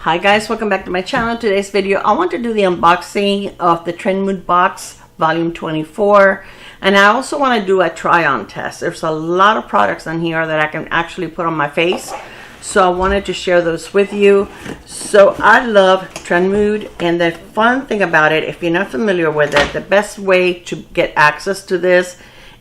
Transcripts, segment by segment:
Hi guys, welcome back to my channel. Today's video, I want to do the unboxing of the Trendmood Box Volume 24, and I also want to do a try-on test. There's a lot of products on here that I can actually put on my face, so I wanted to share those with you. So I love Trendmood, and the fun thing about it, if you're not familiar with it, the best way to get access to this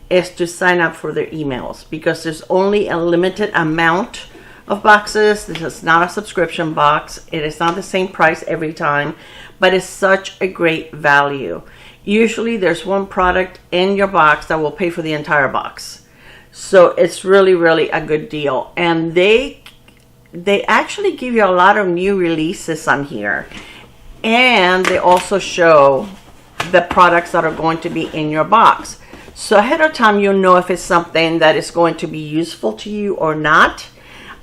is to sign up for their emails, because there's only a limited amount of boxes. This is not a subscription box. It is not the same price every time, but it's such a great value. Usually there's one product in your box that will pay for the entire box, so it's really a good deal. And they actually give you a lot of new releases on here, and they also show the products that are going to be in your box, so ahead of time you'll know if it's something that is going to be useful to you or not.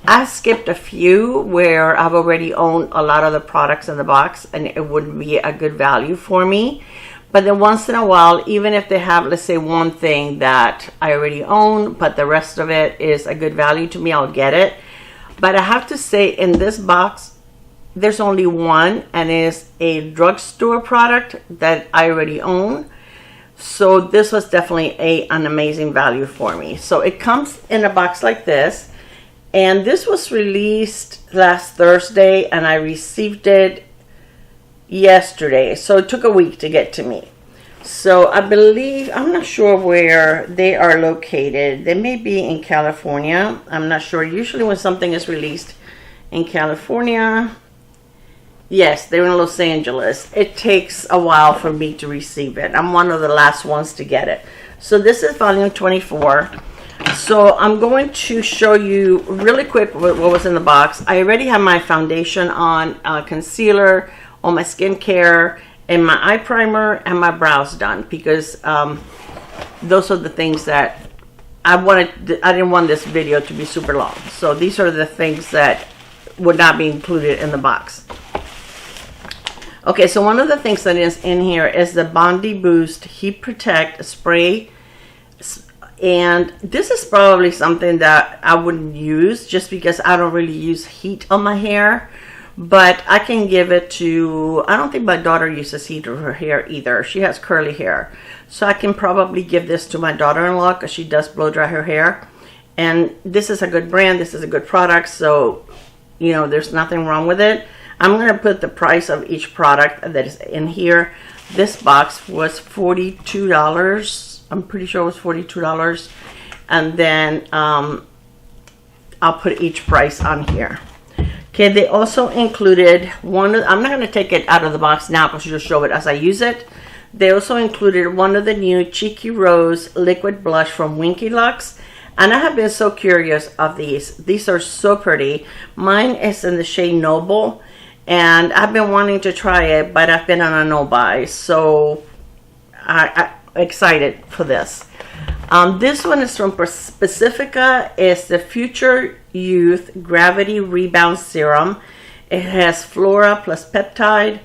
I skipped a few where I've already owned a lot of the products in the box and it would be a good value for me. But then once in a while, even if they have, let's say, one thing that I already own, but the rest of it is a good value to me, I'll get it. But I have to say, in this box, there's only one, and it's a drugstore product that I already own. So this was definitely an amazing value for me. So it comes in a box like this. And this was released last Thursday, and I received it yesterday. So it took a week to get to me. So I believe, I'm not sure where they are located. They may be in California. I'm not sure. Usually when something is released in California, yes, they're in Los Angeles. It takes a while for me to receive it. I'm one of the last ones to get it. So this is volume 24. So I'm going to show you really quick what was in the box. I already have my foundation on, concealer, all my skincare, and my eye primer and my brows done, because those are the things that I wanted. I didn't want this video to be super long. So these are the things that would not be included in the box. Okay, so one of the things that is in here is the Bondi Boost Heat Protect Spray. And this is probably something that I wouldn't use just because I don't really use heat on my hair. But I can give it to, I don't think my daughter uses heat on her hair either. She has curly hair. So I can probably give this to my daughter-in-law because she does blow dry her hair. And this is a good brand. This is a good product. So, you know, there's nothing wrong with it. I'm going to put the price of each product that is in here. This box was $42. I'm pretty sure it was $42, and then I'll put each price on here. Okay, they also included one of, I'm not going to take it out of the box now because you'll show it as I use it. They also included one of the new Cheeky Rose liquid blush from Winky Lux, and I have been so curious of these. These are so pretty. Mine is in the shade Noble, and I've been wanting to try it, but I've been on a no buy, so I'm excited for this. This one is from Pacifica. It's the Future Youth Gravity Rebound Serum. It has flora plus peptides,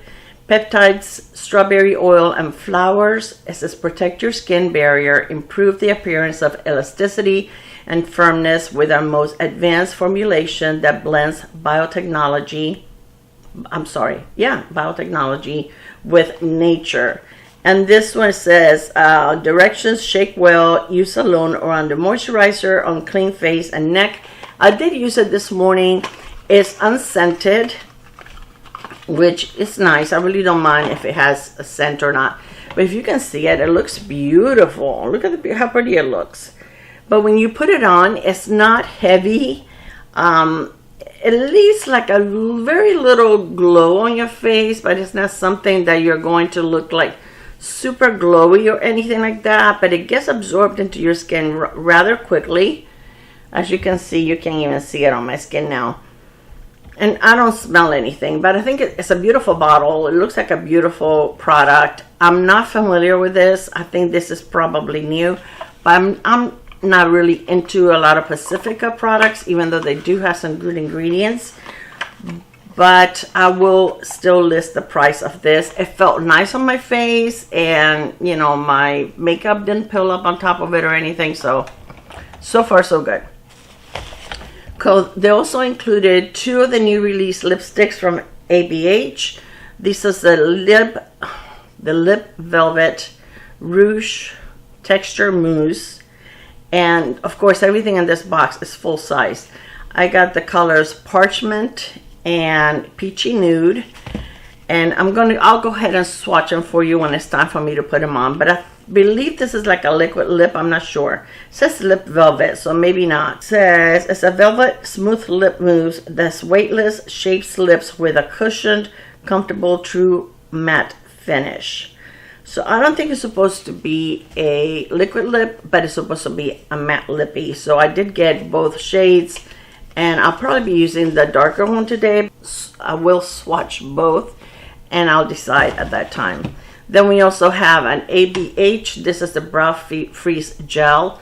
strawberry oil, and flowers. It says protect your skin barrier, improve the appearance of elasticity and firmness with our most advanced formulation that blends biotechnology with nature. And this one says, directions, shake well, use alone or under moisturizer on clean face and neck. I did use it this morning. It's unscented, which is nice. I really don't mind if it has a scent or not. But if you can see it, it looks beautiful. Look at how pretty it looks. But when you put it on, it's not heavy. It leaves like a very little glow on your face, but it's not something that you're going to look like super glowy or anything like that, but it gets absorbed into your skin rather quickly. As you can see, you can't even see it on my skin now, and I don't smell anything, but I think it's a beautiful bottle. It looks like a beautiful product. I'm not familiar with this. I think this is probably new, but I'm not really into a lot of Pacifica products, even though they do have some good ingredients. But I will still list the price of this. It felt nice on my face, and you know, my makeup didn't peel up on top of it or anything. So far so good. They also included 2 of the new release lipsticks from ABH. This is the lip velvet rouge texture mousse, and of course everything in this box is full size. I got the colors parchment and peachy nude, and I'll go ahead and swatch them for you when it's time for me to put them on. But I believe this is like a liquid lip. I'm not sure. It says lip velvet, so maybe not. It says it's a velvet smooth lip mousse that's weightless, shapes lips with a cushioned, comfortable, true matte finish. So I don't think it's supposed to be a liquid lip, but it's supposed to be a matte lippy. So I did get both shades, and I'll probably be using the darker one today. I will swatch both, and I'll decide at that time. Then we also have an ABH. This is the Brow Freeze Gel.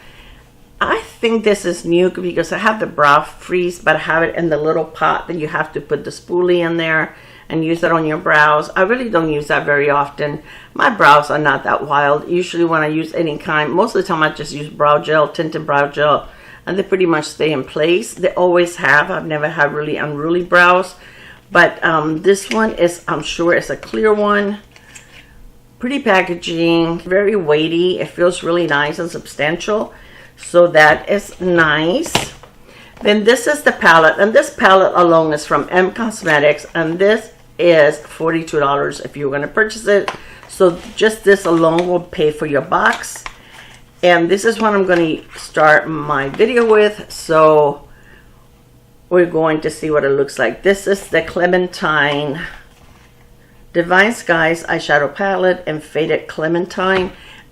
I think this is new because I have the Brow Freeze, but I have it in the little pot that you have to put the spoolie in there and use it on your brows. I really don't use that very often. My brows are not that wild. Usually when I use any kind, most of the time I just use brow gel, tinted brow gel, and they pretty much stay in place. They always have. I've never had really unruly brows. But this one is, I'm sure it's a clear one. Pretty packaging, very weighty. It feels really nice and substantial. So that is nice. Then this is the palette, and this palette alone is from M Cosmetics, and this is $42 if you're going to purchase it. So just this alone will pay for your box. And this is what I'm going to start my video with. So we're going to see what it looks like. This is the Clementine Divine Skies eyeshadow palette in Faded Clementine.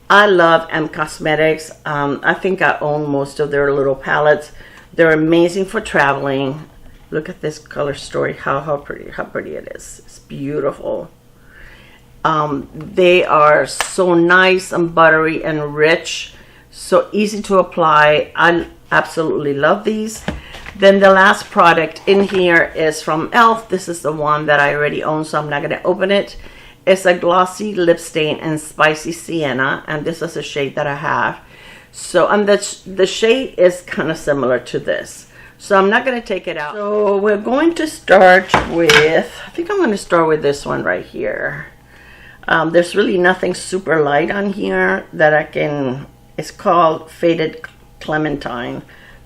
I love M Cosmetics. I think I own most of their little palettes. They're amazing for traveling. Look at this color story. How pretty it is. It's beautiful. They are so nice and buttery and rich. So easy to apply. I absolutely love these. Then the last product in here is from e.l.f. This is the one that I already own, so I'm not going to open it. It's a glossy lip stain in Spicy Sienna, and this is a shade that I have. So, and the shade is kind of similar to this. So I'm not going to take it out. So we're going to start with, I think I'm going to start with this one right here. There's really nothing super light on here that I can, it's called Faded Clementine.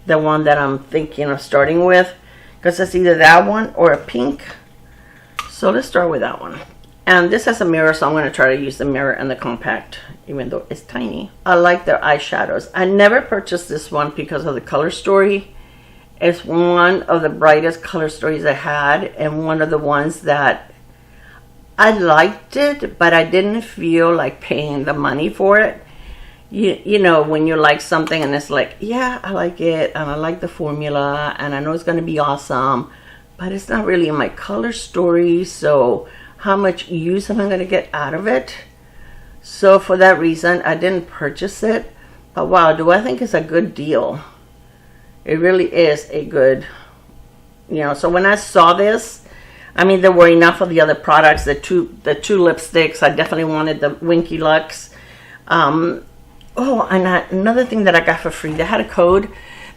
The one that I'm thinking of starting with, because it's either that one or a pink. So let's start with that one. And this has a mirror, so I'm going to try to use the mirror and the compact, even though it's tiny. I like their eyeshadows. I never purchased this one because of the color story. It's one of the brightest color stories I had, and one of the ones that I liked it, but I didn't feel like paying the money for it. You know, when you like something and it's like, yeah, I like it, and I like the formula, and I know it's going to be awesome, but it's not really in my color story, so how much use am I going to get out of it? So for that reason, I didn't purchase it. But wow, do I think it's a good deal. It really is a good, you know, so when I saw this, I mean, there were enough of the other products, the two lipsticks. I definitely wanted the Winky Lux. Oh, and another thing that I got for free, they had a code.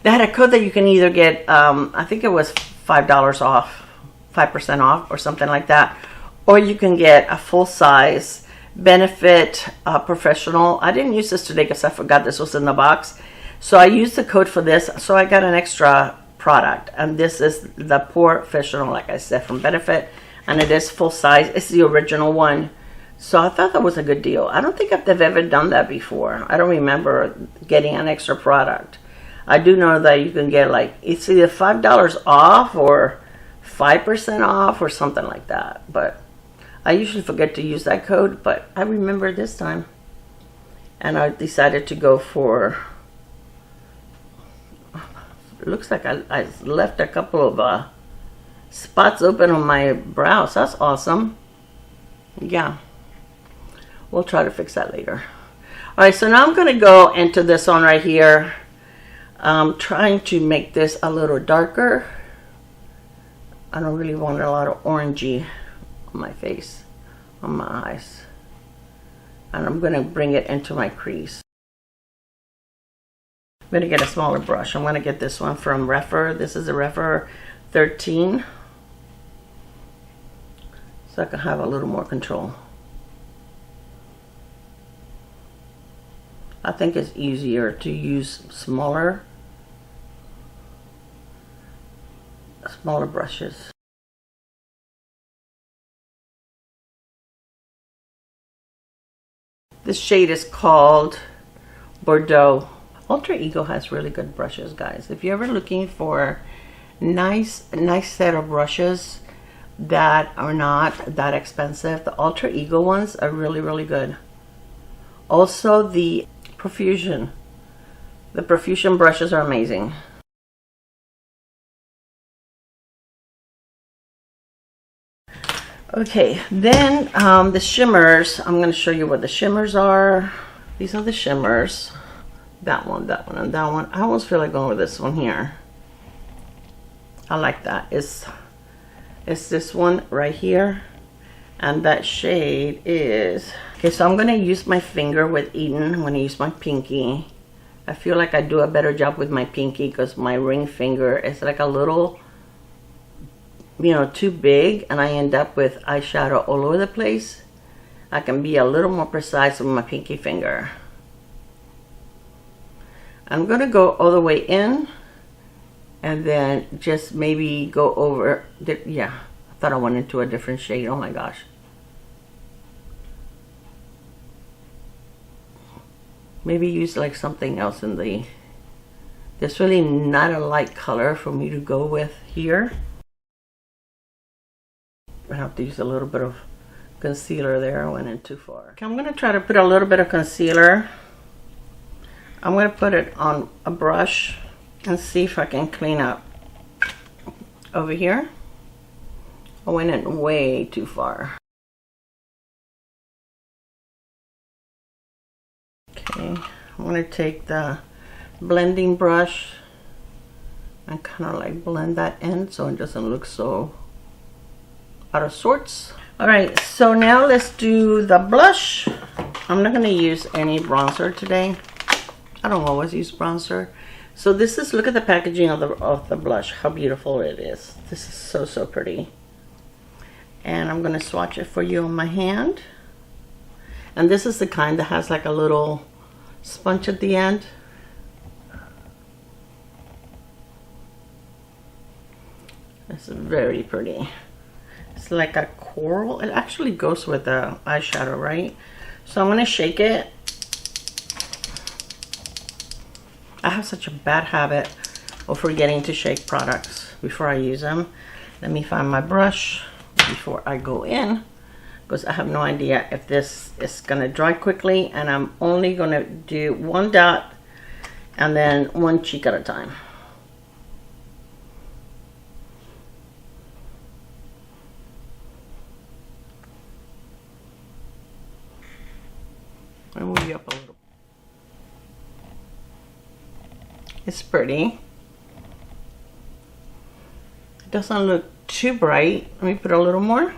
They had a code that you can either get, I think it was $5 off, 5% off or something like that. Or you can get a full-size Benefit Professional. I didn't use this today because I forgot this was in the box. So I used the code for this, so I got an extra product. And this is the Professional, like I said, from Benefit. And it is full-size. It's the original one. So I thought that was a good deal. I don't think I've ever done that before. I don't remember getting an extra product. I do know that you can get like, it's either $5 off or 5% off or something like that. But I usually forget to use that code, but I remember this time. And I decided to go for, it looks like I left a couple of spots open on my brows. That's awesome. Yeah. We'll try to fix that later. All right, so now I'm going to go into this one right here. I'm trying to make this a little darker. I don't really want a lot of orangey on my face, on my eyes. And I'm going to bring it into my crease. I'm going to get a smaller brush. I'm going to get this one from Refer. This is a Refer 13. so I can have a little more control. I think it's easier to use smaller brushes. This shade is called Bordeaux. Alter Ego has really good brushes, guys. If you're ever looking for nice set of brushes that are not that expensive, the Alter Ego ones are really good. Also the Profusion brushes are amazing. Okay, then the shimmers. I'm going to show you what the shimmers are. These are the shimmers. That one, and that one. I almost feel like going with this one here. I like that. It's this one right here, and that shade is okay. So I'm going to use my finger with Eden. I'm going to use my pinky. I feel like I do a better job with my pinky because my ring finger is like a little, you know, too big, and I end up with eyeshadow all over the place. I can be a little more precise with my pinky finger. I'm going to go all the way in and then just maybe go over the, yeah, I thought I went into a different shade. Oh my gosh. Maybe use like something else in the, there's really not a light color for me to go with here. I have to use a little bit of concealer there. I went in too far. Okay, I'm going to try to put a little bit of concealer. I'm going to put it on a brush and see if I can clean up over here. I went in way too far. Okay, I'm going to take the blending brush and kind of like blend that in so it doesn't look so out of sorts. All right, so now let's do the blush. I'm not going to use any bronzer today. I don't always use bronzer. So this is, look at the packaging of the blush, how beautiful it is. This is so pretty. And I'm going to swatch it for you on my hand. And this is the kind that has like a little sponge at the end. It's very pretty. It's like a coral. It actually goes with the eyeshadow, right? So I'm going to shake it. I have such a bad habit of forgetting to shake products before I use them. Let me find my brush before I go in, because I have no idea if this is going to dry quickly, and I'm only going to do one dot and then one cheek at a time. I'll move you up a little. It's pretty. It doesn't look too bright. Let me put a little more.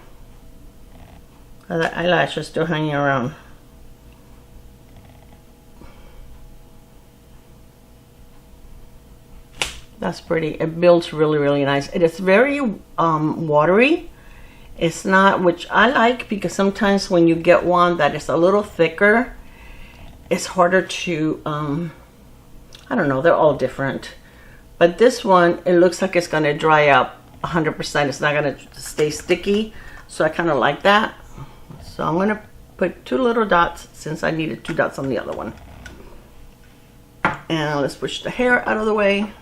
The eyelash is still hanging around. That's pretty. It builds really nice. It is very watery. It's not, which I like, because sometimes when you get one that is a little thicker, it's harder to I don't know, they're all different. But this one, it looks like it's going to dry up 100%. It's not going to stay sticky. So I kind of like that. So I'm going to put 2 little dots, since I needed 2 dots on the other one. And let's push the hair out of the way.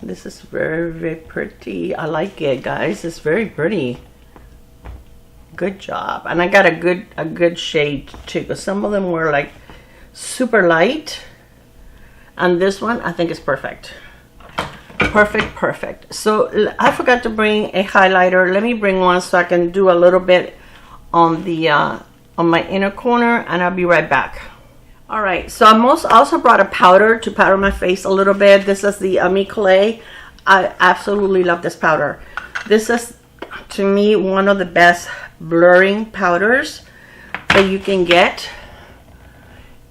This is very pretty. I like it, guys. It's very pretty. Good job. And I got a good shade too, because some of them were like super light, and this one I think is perfect. Perfect. So I forgot to bring a highlighter. Let me bring one so I can do a little bit on the on my inner corner, and I'll be right back. All right, so I also brought a powder to powder my face a little bit. This is the Ami Clay. I absolutely love this powder. This is, to me, one of the best blurring powders. that you can get.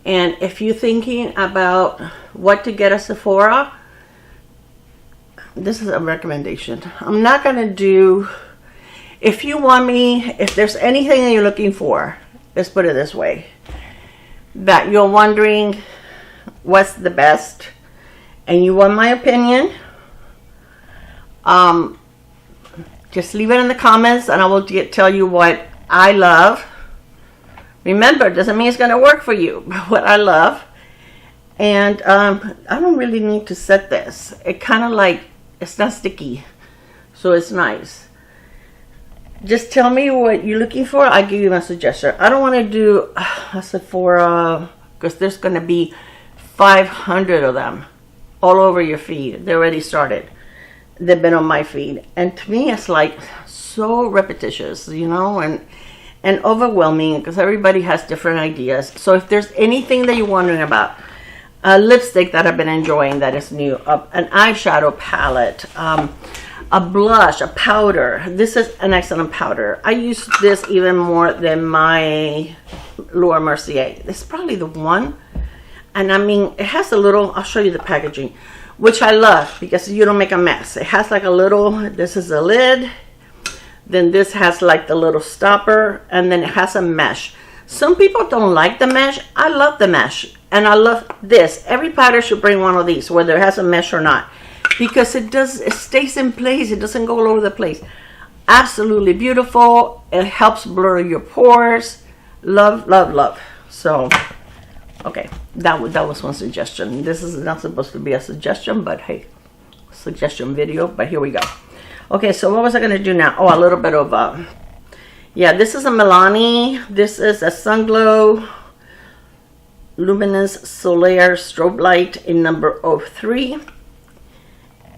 And if you're thinking about what to get at Sephora, this is a recommendation. I'm not going to do, if you want me, if there's anything that you're looking for, let's put it this way, that you're wondering what's the best, and you want my opinion, just leave it in the comments and I will tell you what I love. Remember, it doesn't mean it's going to work for you, but what I love. And I don't really need to set this. It kind of like, it's not sticky, so it's nice. Just tell me what you're looking for. I'll give you my suggestion. I don't want to do a Sephora because there's going to be 500 of them all over your feed. They already started. They've been on my feed, and to me it's like so repetitious, you know, and overwhelming because everybody has different ideas. So if there's anything that you're wondering about, a lipstick that I've been enjoying that is new, an eyeshadow palette, a blush, a powder. This is an excellent powder. I use this even more than my Laura Mercier. This is probably the one. And I mean, it has a little, I'll show you the packaging, which I love because you don't make a mess. It has like a little, this is a lid, then this has like the little stopper, and then it has a mesh. Some people don't like the mesh. I love the mesh, and I love this. Every powder should bring one of these, whether it has a mesh or not, because it stays in place. It doesn't go all over the place. Absolutely beautiful. It helps blur your pores. Love, love, love. So okay, that was one suggestion. This is not supposed to be a suggestion, but hey, suggestion video, but here we go. Okay, so what was I going to do now? Oh, a little bit of, yeah, this is a Milani. This is a Sunglow Luminous Solaire Strobe Light in number 03.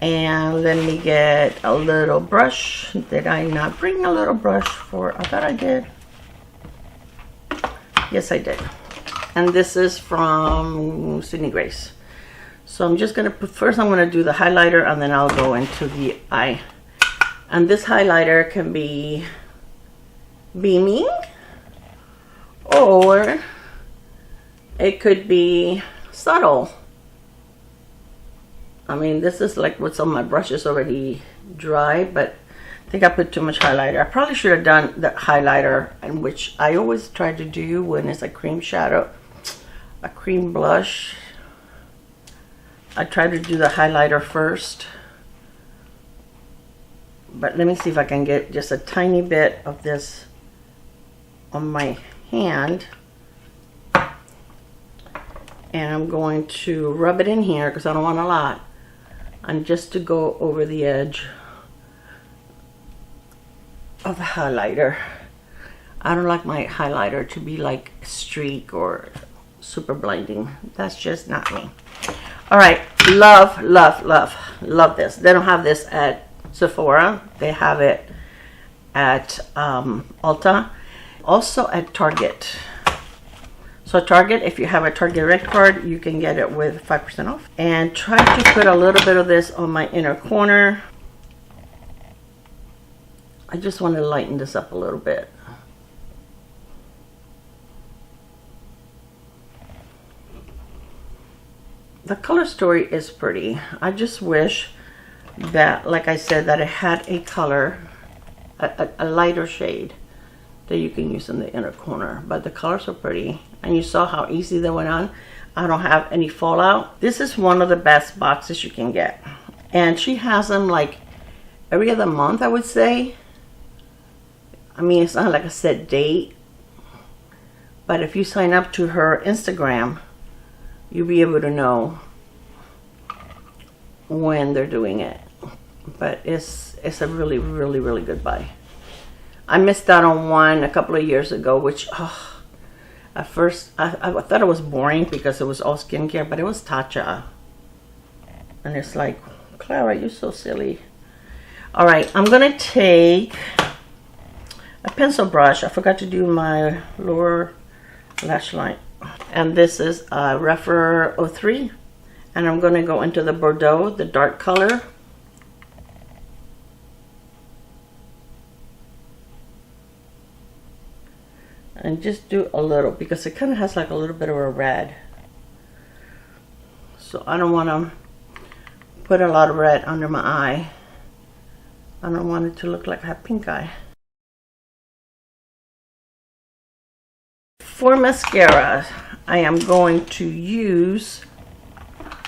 And let me get a little brush. Did I not bring a little brush for, I thought I did. Yes, I did. And this is from Sydney Grace. So I'm just going to put, first I'm going to do the highlighter, and then I'll go into the eye. And this highlighter can be beaming, or it could be subtle. I mean, this is like with some of my brushes already dry, but I think I put too much highlighter. I probably should have done the highlighter, and which I always try to do when it's a cream shadow, a cream blush. I try to do the highlighter first. But let me see if I can get just a tiny bit of this on my hand. And I'm going to rub it in here because I don't want a lot. And just to go over the edge of the highlighter. I don't like my highlighter to be like streak or super blinding. That's just not me. All right, love, love, love, love this. They don't have this at Sephora. They have it at Ulta, also at Target. So Target, if you have a Target Direct card, you can get it with 5% off. And try to put a little bit of this on my inner corner. I just want to lighten this up a little bit. The color story is pretty. I just wish that, like I said, that it had a color, a lighter shade that you can use in the inner corner. But the colors are pretty, and you saw how easy they went on. I don't have any fallout. This is one of the best boxes you can get, and she has them like every other month, I would say. I mean, it's not like a set date, but if you sign up to her Instagram, you'll be able to know when they're doing it. But it's a really, really, really good buy. I missed out on one a couple of years ago, which at first I thought it was boring because it was all skincare, but it was Tatcha, and it's like, Clara, you're so silly. All right, I'm gonna take a pencil brush. I forgot to do my lower lash line, and this is a Refer 03, and I'm gonna go into the Bordeaux, the dark color. and just do a little, because it kind of has like a little bit of a red. So I don't want to put a lot of red under my eye. I don't want it to look like I have pink eye. For mascara, I am going to use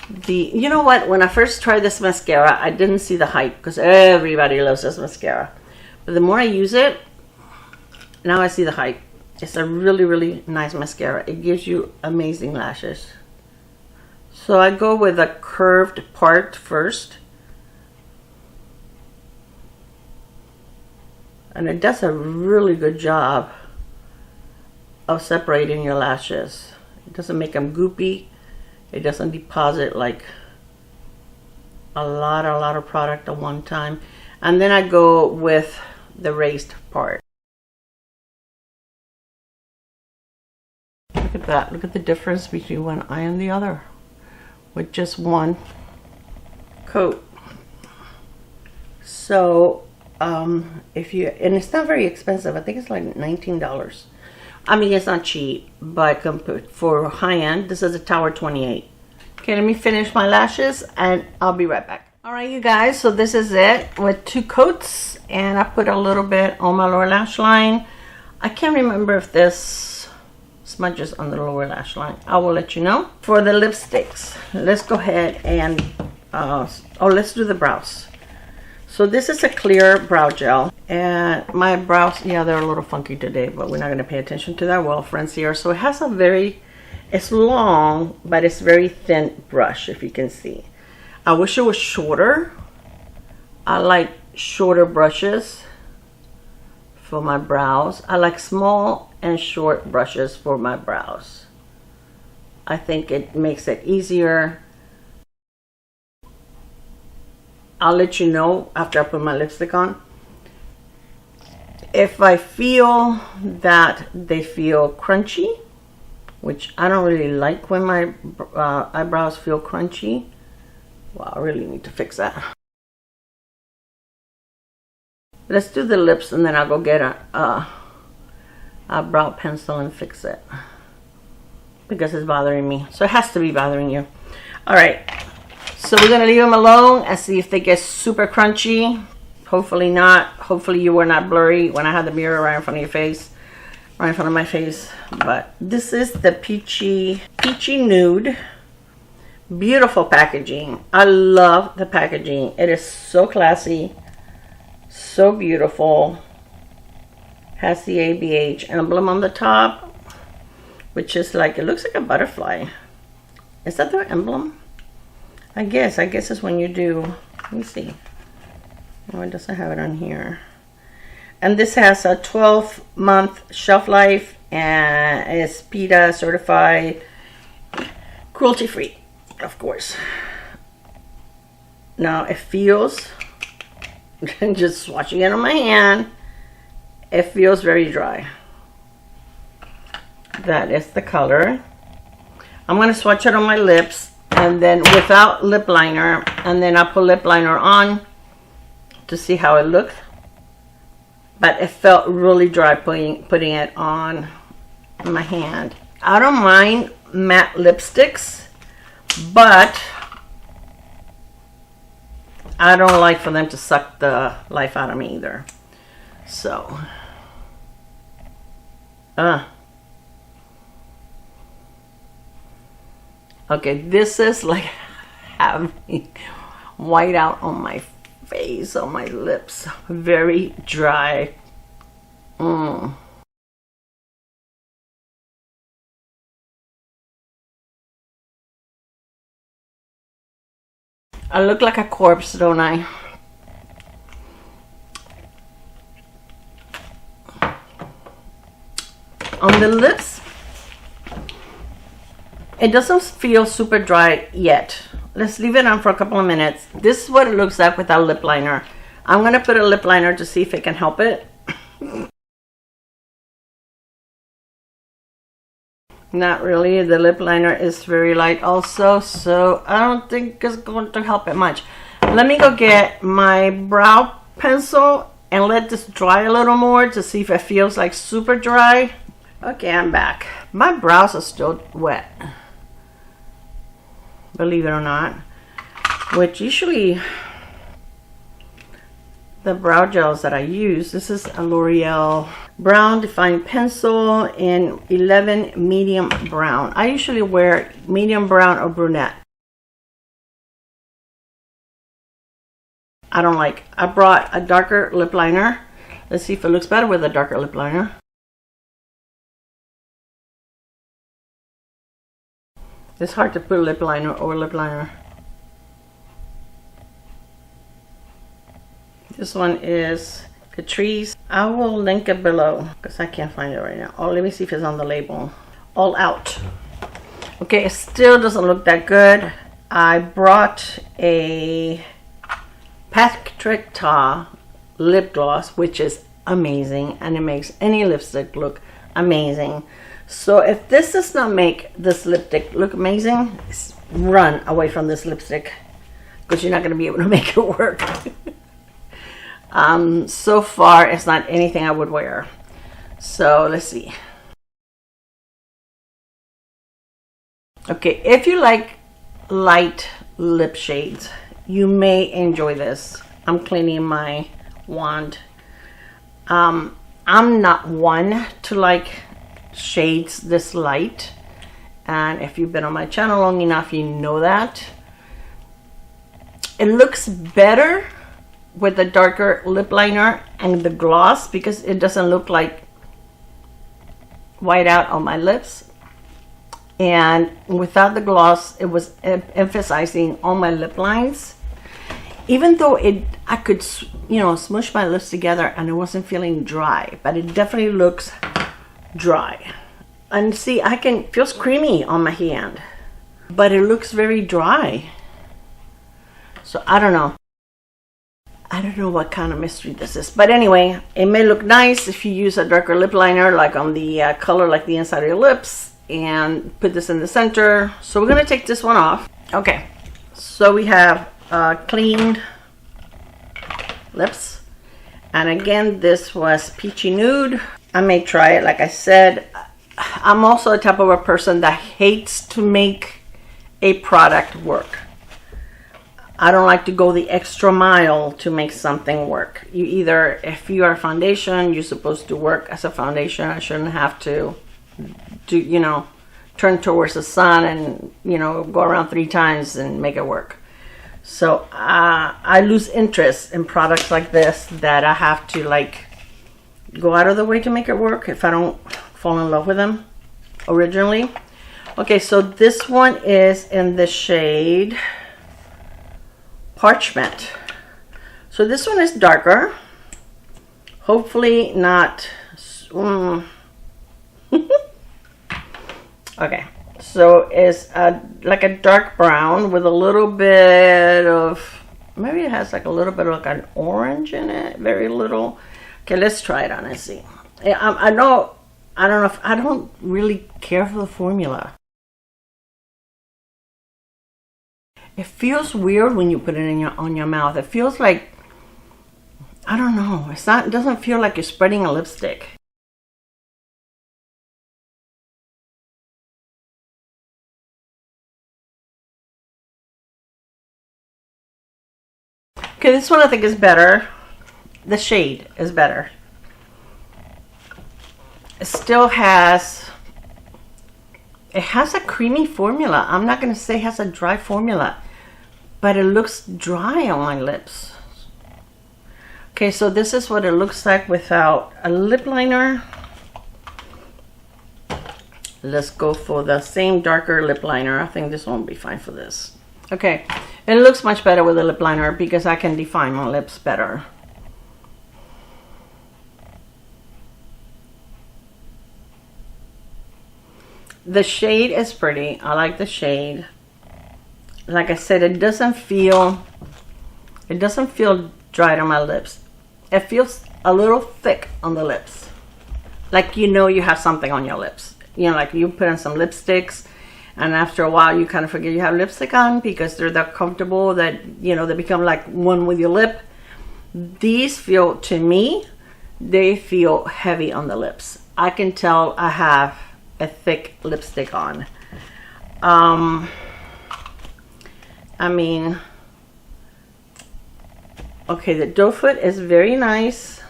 the, you know what, when I first tried this mascara, I didn't see the hype because everybody loves this mascara. But the more I use it, now I see the hype. It's a really, really nice mascara. It gives you amazing lashes. So I go with a curved part first. And it does a really good job of separating your lashes. It doesn't make them goopy. It doesn't deposit like a lot of product at one time. And then I go with the raised part. Look at that. Look at the difference between one eye and the other with just one coat. So if you, and it's not very expensive. I think it's like $19. I mean, it's not cheap, but for high-end, this is a Tower 28. Okay, let me finish my lashes and I'll be right back. All right, you guys, so this is it with 2 coats, and I put a little bit on my lower lash line. I can't remember if this smudges on the lower lash line. I will let you know. For the lipsticks, let's go ahead and, let's do the brows. So this is a clear brow gel, and my brows, yeah, they're a little funky today, but we're not going to pay attention to that. Well, friends here, so it has a very, it's long, but it's very thin brush, if you can see. I wish it was shorter. I like shorter brushes for my brows. I like small and short brushes for my brows. I think it makes it easier. I'll let you know after I put my lipstick on. If I feel that they feel crunchy, which I don't really like when my eyebrows feel crunchy. Well, I really need to fix that. Let's do the lips, and then I'll go get a brow pencil and fix it, because it's bothering me. So it has to be bothering you. All right. So we're going to leave them alone and see if they get super crunchy. Hopefully not. Hopefully you were not blurry when I had the mirror right in front of your face. Right in front of my face. But this is the peachy nude. Beautiful packaging. I love the packaging. It is so classy. So beautiful. Has the ABH emblem on the top, which is like, it looks like a butterfly. Is that their emblem? I guess it's when you do, let me see. Oh, it doesn't have it on here. And this has a 12-month shelf life and is PETA certified, cruelty-free, of course. Now it feels, just swatching it on my hand, it feels very dry. That is the color. I'm going to swatch it on my lips. And then without lip liner, and then I'll put lip liner on to see how it looked. But it felt really dry putting it on my hand. I don't mind matte lipsticks, but I don't like for them to suck the life out of me either. So, okay, this is like having white out on my face, on my lips. Very dry. I look like a corpse, don't I? On the lips, it doesn't feel super dry yet. Let's leave it on for a couple of minutes. This is what it looks like without lip liner. I'm going to put a lip liner to see if it can help it. Not really. The lip liner is very light also, so I don't think it's going to help it much. Let me go get my brow pencil and let this dry a little more to see if it feels like super dry. Okay, I'm back. My brows are still wet, believe it or not, which usually the brow gels that I use, this is a L'Oreal Brown Defining Pencil in 11 medium brown. I usually wear medium brown or brunette. I brought a darker lip liner. Let's see if it looks better with a darker lip liner. It's hard to put lip liner over lip liner. This one is Catrice. I will link it below because I can't find it right now. Oh, let me see if it's on the label. All Out. Okay, it still doesn't look that good. I brought a Patrick Ta lip gloss, which is amazing, and it makes any lipstick look amazing. So if this does not make this lipstick look amazing, run away from this lipstick because you're not going to be able to make it work. So far it's not anything I would wear. So let's see. Okay, if you like light lip shades, you may enjoy this. I'm cleaning my wand. I'm not one to like shades this light, and if you've been on my channel long enough, you know that. It looks better with the darker lip liner and the gloss because it doesn't look like white out on my lips, and without the gloss it was emphasizing all my lip lines, even though I could, you know, smush my lips together and it wasn't feeling dry, but it definitely looks dry. And see, feels creamy on my hand, but it looks very dry. So I don't know what kind of mystery this is, but anyway, it may look nice if you use a darker lip liner like on the color like the inside of your lips and put this in the center. So we're gonna take this one off. Okay, so we have cleaned lips, and again this was Peachy Nude. I may try it. Like I said, I'm also the type of a person that hates to make a product work. I don't like to go the extra mile to make something work. You either, if you are a foundation, you're supposed to work as a foundation. I shouldn't have to do, you know, turn towards the sun and, you know, go around 3 times and make it work. So I lose interest in products like this that I have to like go out of the way to make it work if I don't fall in love with them originally. Okay, so this one is in the shade Parchment. So this one is darker, hopefully not okay, so it's like a dark brown with a little bit of, maybe it has like a little bit of like an orange in it, very little. Okay, let's try it on and see. I don't know if I don't really care for the formula. It feels weird when you put it in on your mouth. It feels like, I don't know, it doesn't feel like you're spreading a lipstick. Okay, this one I think is better. The shade is better. It still has, it has a creamy formula. I'm not going to say it has a dry formula, but it looks dry on my lips. Okay, so this is what it looks like without a lip liner. Let's go for the same darker lip liner. I think this one will be fine for this. Okay, it looks much better with a lip liner because I can define my lips better. The shade is pretty. I like the shade. Like I said, it doesn't feel dried on my lips. It feels a little thick on the lips. Like, you know, you have something on your lips. You know, like you put on some lipsticks and after a while you kind of forget you have lipstick on because they're that comfortable that, you know, they become like one with your lip. These feel, to me, they feel heavy on the lips. I can tell I have a thick lipstick on. I mean, okay, the doe foot is very nice.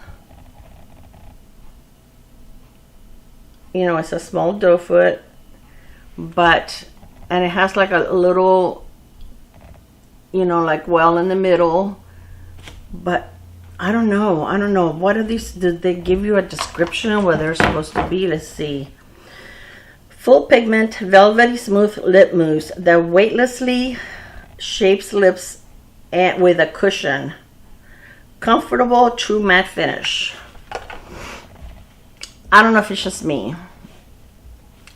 You know, it's a small doe foot, but, and it has like a little, you know, like well in the middle, but I don't know. What are these? Did they give you a description of what they're supposed to be? Let's see. Full pigment, velvety smooth lip mousse that weightlessly shapes lips and with a cushion. Comfortable, true matte finish. I don't know if it's just me.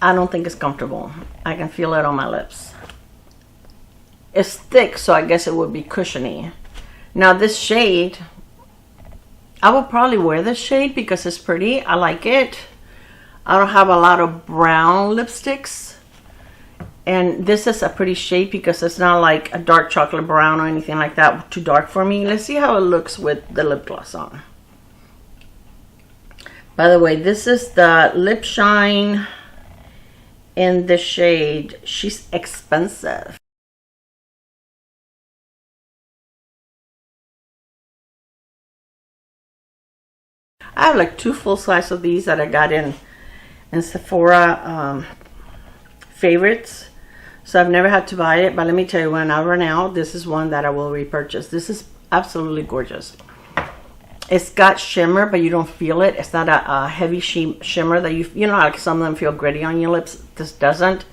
I don't think it's comfortable. I can feel it on my lips. It's thick, so I guess it would be cushiony. Now this shade, I will probably wear this shade because it's pretty. I like it. I don't have a lot of brown lipsticks. And this is a pretty shade because it's not like a dark chocolate brown or anything like that. Too dark for me. Let's see how it looks with the lip gloss on. By the way, this is the Lip Shine in the shade She's Expensive. I have like 2 full size of these that I got in Sephora favorites. So I've never had to buy it, but let me tell you, when I run out, this is one that I will repurchase. This is absolutely gorgeous. It's got shimmer, but you don't feel it. It's not a heavy shimmer that you know, like some of them feel gritty on your lips. This doesn't.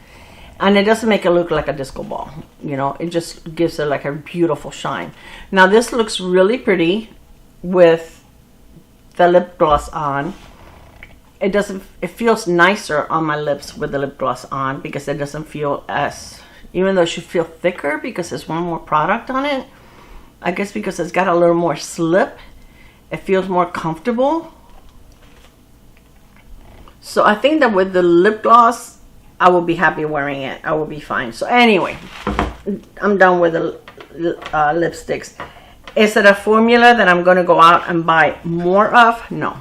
And it doesn't make it look like a disco ball. You know, it just gives it like a beautiful shine. Now this looks really pretty with the lip gloss on. It feels nicer on my lips with the lip gloss on because it doesn't feel as, even though it should feel thicker because there's one more product on it. I guess because it's got a little more slip, it feels more comfortable. So I think that with the lip gloss, I will be happy wearing it. I will be fine. So anyway, I'm done with the lipsticks. Is it a formula that I'm going to go out and buy more of? No.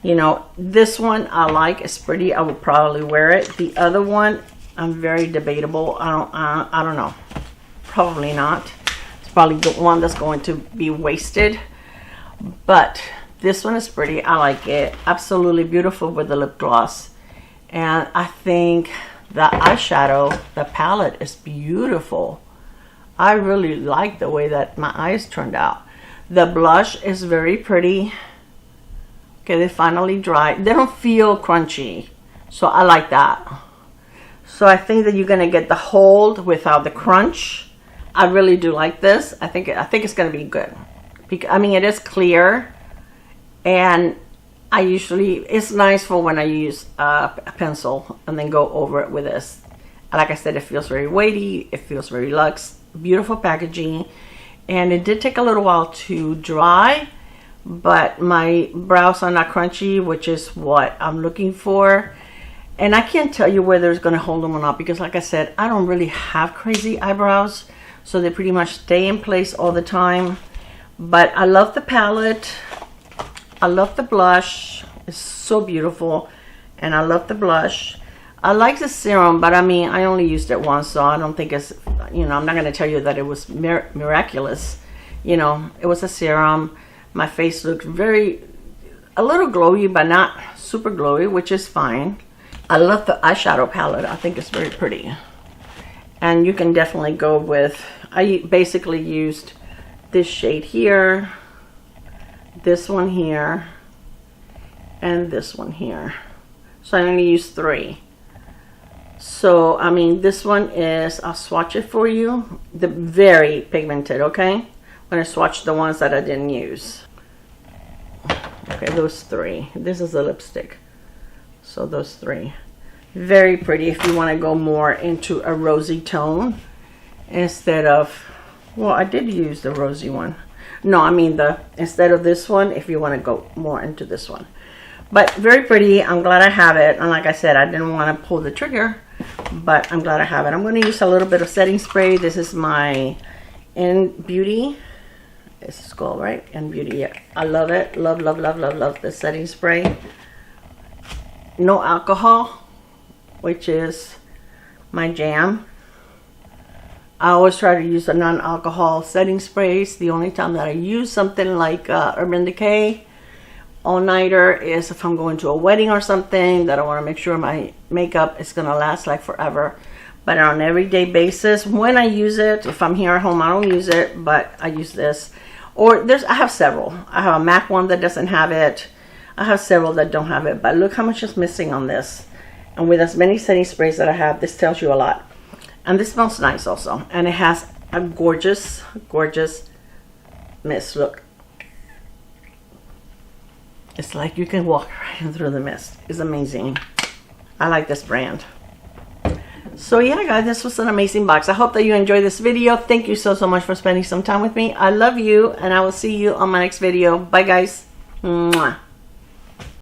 You know, this one I like. It's pretty. I would probably wear it. The other one, I'm very debatable. I don't know. Probably not. It's probably the one that's going to be wasted. But this one is pretty. I like it. Absolutely beautiful with the lip gloss. And I think the eyeshadow, the palette is beautiful. I really like the way that my eyes turned out. The blush is very pretty. Okay, they finally dried. They don't feel crunchy, so I like that. So I think that you're gonna get the hold without the crunch. I really do like this. I think it's gonna be good. Because, I mean, it is clear, and I usually, it's nice for when I use a pencil and then go over it with this. Like I said, it feels very weighty. It feels very luxe. Beautiful packaging, and it did take a little while to dry, but my brows are not crunchy, which is what I'm looking for. And I can't tell you whether it's going to hold them or not because, like I said, I don't really have crazy eyebrows, so they pretty much stay in place all the time. But I love the palette. I love the blush. It's so beautiful, and I love the blush. I like the serum, but I mean, I only used it once, so I don't think it's, you know, I'm not going to tell you that it was miraculous. You know, it was a serum. My face looked a little glowy, but not super glowy, which is fine. I love the eyeshadow palette. I think it's very pretty. And you can definitely go with, I basically used this shade here, this one here, and this one here. So I only used 3. So, I mean, this one is, I'll swatch it for you. The very pigmented, okay? I'm going to swatch the ones that I didn't use. Okay, those 3. This is a lipstick. So those 3. Very pretty if you want to go more into a rosy tone instead of, well, I did use the rosy one. No, I mean instead of this one, if you want to go more into this one. But very pretty. I'm glad I have it. And like I said, I didn't want to pull the trigger, but I'm glad I have it. I'm going to use a little bit of setting spray. This is my In Beauty. It's called, right? In Beauty. Yeah. I love it. Love, love, love, love, love the setting spray. no alcohol, which is my jam. I always try to use a non-alcohol setting sprays. The only time that I use something like Urban Decay all-nighter is if I'm going to a wedding or something that I want to make sure my makeup is going to last like forever. But on an everyday basis, when I use it, if I'm here at home, I don't use it, but I use this. Or I have several. I have a MAC one that doesn't have it. I have several that don't have it, but look how much is missing on this. And with as many setting sprays that I have, this tells you a lot. And this smells nice also. And it has a gorgeous, gorgeous mist. Look. It's like you can walk right through the mist. It's amazing. I like this brand. So yeah, guys, this was an amazing box. I hope that you enjoyed this video. Thank you so much for spending some time with me. I love you, and I will see you on my next video. Bye, guys. Mwah.